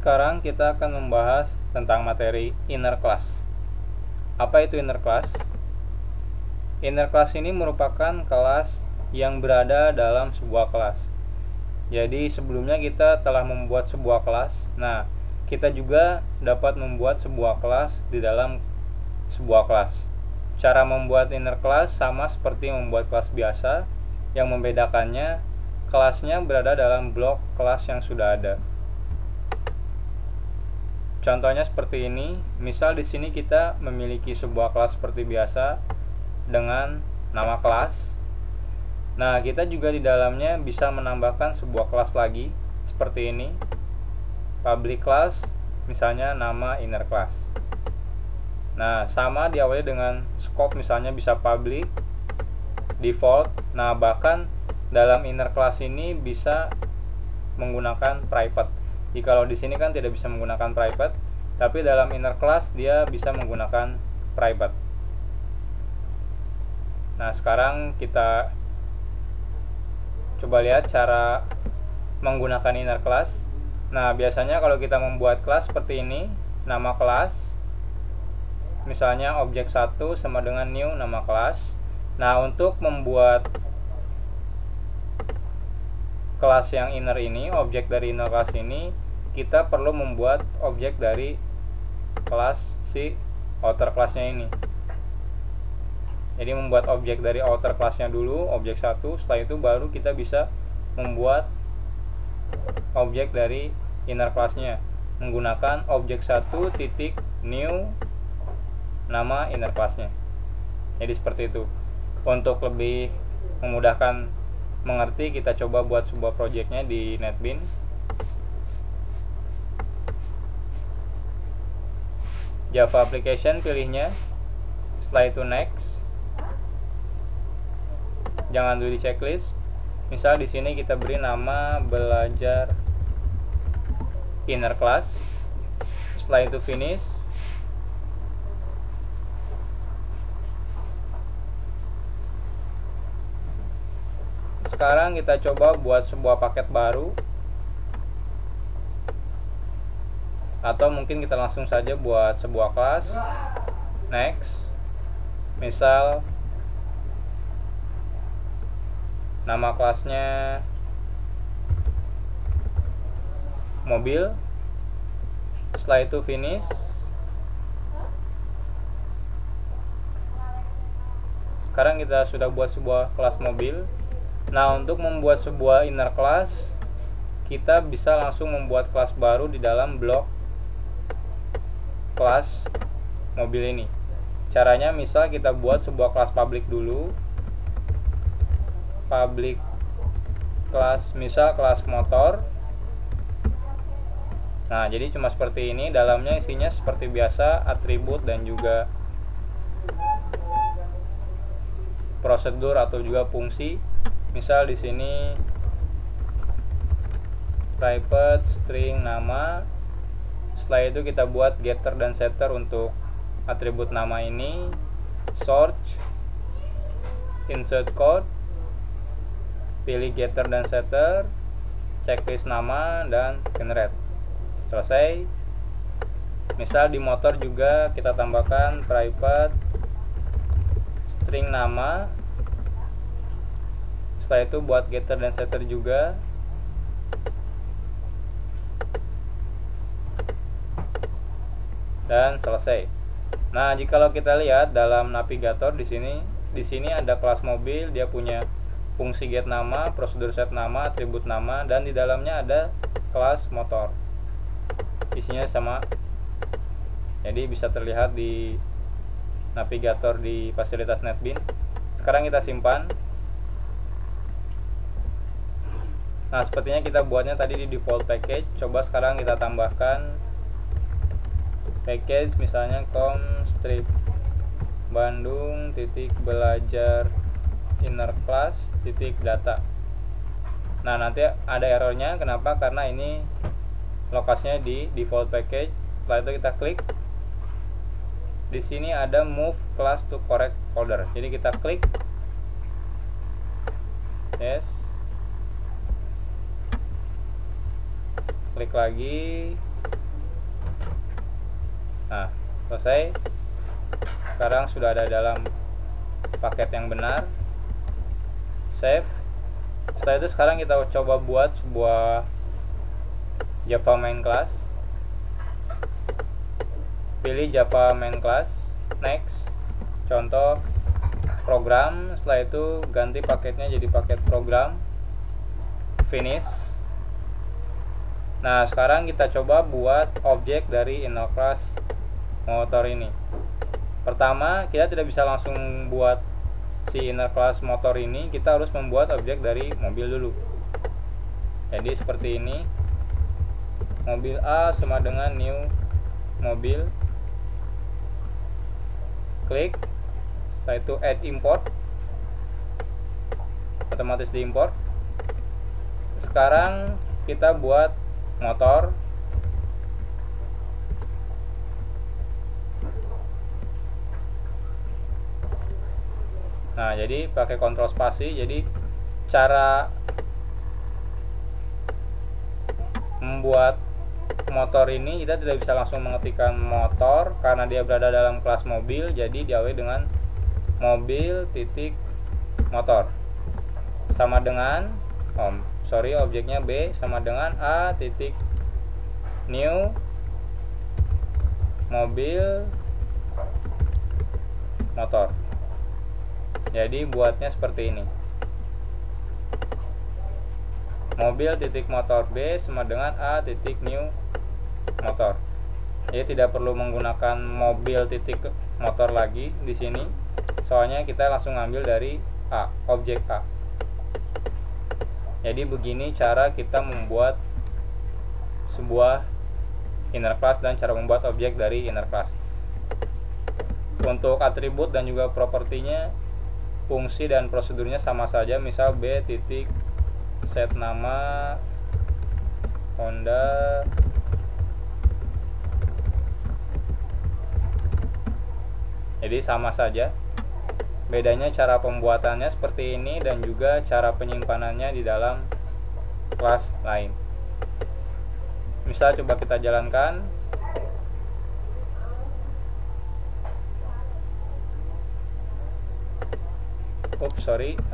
sekarang kita akan membahas tentang materi inner class. Apa itu inner class? Inner class ini merupakan kelas yang berada dalam sebuah kelas. Jadi sebelumnya kita telah membuat sebuah kelas. Nah, kita juga dapat membuat sebuah kelas di dalam sebuah kelas. Cara membuat inner class sama seperti membuat kelas biasa. Yang membedakannya, kelasnya berada dalam blok kelas yang sudah ada. Contohnya seperti ini. Misal di sini kita memiliki sebuah kelas seperti biasa dengan nama kelas. Nah, kita juga di dalamnya bisa menambahkan sebuah kelas lagi seperti ini. Public class, misalnya nama inner class. Nah, sama diawali dengan scope, misalnya bisa public, default. Nah, bahkan dalam inner class ini bisa menggunakan private. Jikalau di sini kan tidak bisa menggunakan private, tapi dalam inner class dia bisa menggunakan private. Nah, sekarang kita coba lihat cara menggunakan inner class. Nah, biasanya kalau kita membuat kelas seperti ini, nama kelas, misalnya objek 1 sama dengan new nama kelas. Nah, untuk membuat kelas yang inner ini, objek dari inner class ini, kita perlu membuat objek dari kelas si outer classnya ini. Jadi membuat objek dari outer classnya dulu, objek 1, setelah itu baru kita bisa membuat objek dari inner classnya menggunakan objek 1 titik new nama inner classnya. Jadi seperti itu. Untuk lebih memudahkan mengerti, kita coba buat sebuah projectnya di NetBeans. Java application pilihnya, setelah itu next. Jangan dulu di checklist. Misal di sini kita beri nama belajar inner class. Setelah itu finish. Sekarang kita coba buat sebuah paket baru, atau mungkin kita langsung saja buat sebuah kelas. Next. Misal nama kelasnya mobil. Setelah itu finish. Sekarang kita sudah buat sebuah kelas mobil. Nah, untuk membuat sebuah inner class, kita bisa langsung membuat kelas baru di dalam blok kelas mobil ini. Caranya, misal kita buat sebuah kelas public dulu. Public kelas, misal kelas motor. Nah, jadi cuma seperti ini. Dalamnya isinya seperti biasa, atribut dan juga prosedur atau juga fungsi. Misal di sini private string nama. Setelah itu kita buat getter dan setter untuk atribut nama ini. Search, insert code, pilih getter dan setter, checklist nama, dan generate. Selesai. Misal di motor juga kita tambahkan private string nama. Setelah itu buat getter dan setter juga. Dan selesai. Nah, jikalau kita lihat dalam navigator di sini ada kelas mobil, dia punya fungsi get nama, prosedur set nama, atribut nama, dan di dalamnya ada kelas motor. Isinya sama. Jadi bisa terlihat di navigator di fasilitas NetBeans. Sekarang kita simpan. Nah, sepertinya kita buatnya tadi di default package. Coba sekarang kita tambahkan package, misalnya strip Bandung belajar inner class data. Nah, nanti ada errornya. Kenapa? Karena ini lokasinya di default package. Setelah itu kita klik. Di sini ada move class to correct folder. Jadi kita klik. Yes. Klik lagi. Nah, selesai. Sekarang sudah ada dalam paket yang benar. Save. Setelah itu sekarang kita coba buat sebuah Java main class. Pilih Java main class, next. Contoh program, setelah itu ganti paketnya jadi paket program, finish. Nah, sekarang kita coba buat objek dari inner class motor ini. Pertama, kita tidak bisa langsung buat si inner class motor ini, kita harus membuat objek dari mobil dulu. Jadi seperti ini, mobil A sama dengan new mobil, klik, setelah itu add import, otomatis diimport. Sekarang kita buat motor. Nah, jadi pakai kontrol spasi. Jadi cara membuat motor ini kita tidak bisa langsung mengetikkan motor karena dia berada dalam kelas mobil. Jadi diawali dengan mobil titik motor sama dengan objeknya B sama dengan A titik new mobil motor. Jadi buatnya seperti ini, mobil titik motor B sama dengan A titik new motor. Jadi tidak perlu menggunakan mobil titik motor lagi di sini, soalnya kita langsung ambil dari A, objek A. Jadi begini cara kita membuat sebuah inner class dan cara membuat objek dari inner class. Untuk atribut dan juga propertinya, fungsi dan prosedurnya sama saja. Misal B titik set nama Honda jadi sama saja. Bedanya cara pembuatannya seperti ini dan juga cara penyimpanannya di dalam kelas lain. Misal coba kita jalankan.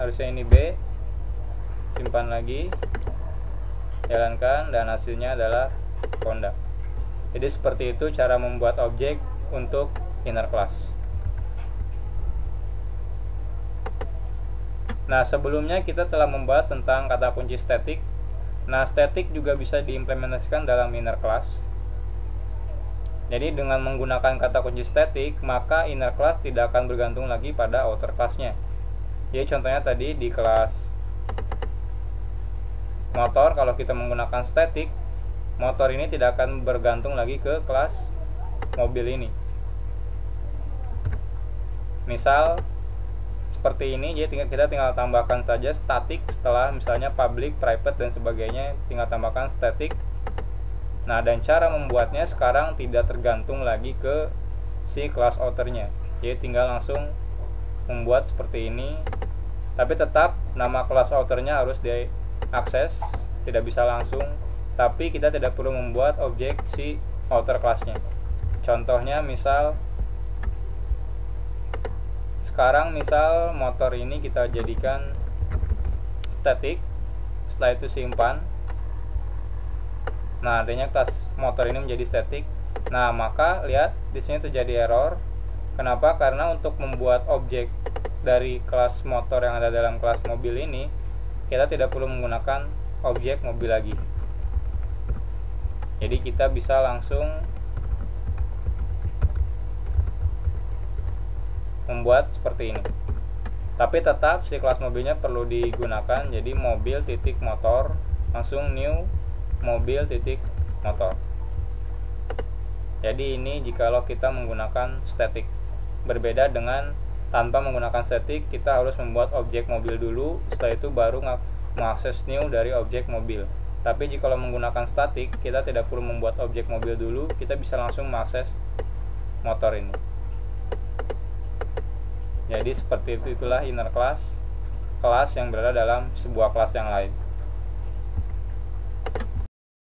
Harusnya ini B. Simpan lagi, jalankan, dan hasilnya adalah Honda. Jadi seperti itu cara membuat objek untuk inner class. Nah, sebelumnya kita telah membahas tentang kata kunci static. Nah, static juga bisa diimplementasikan dalam inner class. Jadi dengan menggunakan kata kunci static, maka inner class tidak akan bergantung lagi pada outer classnya. Jadi contohnya tadi di kelas motor, kalau kita menggunakan static, motor ini tidak akan bergantung lagi ke kelas mobil ini. Misal seperti ini, jadi kita tinggal tambahkan saja static setelah misalnya public, private, dan sebagainya, tinggal tambahkan static. Nah, dan cara membuatnya sekarang tidak tergantung lagi ke si class outernya, jadi tinggal langsung membuat seperti ini. Tapi tetap nama class outernya harus diakses, tidak bisa langsung, tapi kita tidak perlu membuat objek si outer classnya. Contohnya misal sekarang misal motor ini kita jadikan static, setelah itu simpan. Nah, artinya kelas motor ini menjadi static. Nah, maka lihat di sini terjadi error. Kenapa? Karena untuk membuat objek dari kelas motor yang ada dalam kelas mobil ini, kita tidak perlu menggunakan objek mobil lagi. Jadi kita bisa langsung membuat seperti ini. Tapi tetap si kelas mobilnya perlu digunakan. Jadi mobil titik motor, langsung new mobil titik motor. Jadi ini jikalau kita menggunakan static. Berbeda dengan tanpa menggunakan static, kita harus membuat objek mobil dulu, setelah itu baru mengakses new dari objek mobil. Tapi jika menggunakan static, kita tidak perlu membuat objek mobil dulu, kita bisa langsung mengakses motor ini. Jadi seperti itulah inner class, kelas yang berada dalam sebuah kelas yang lain.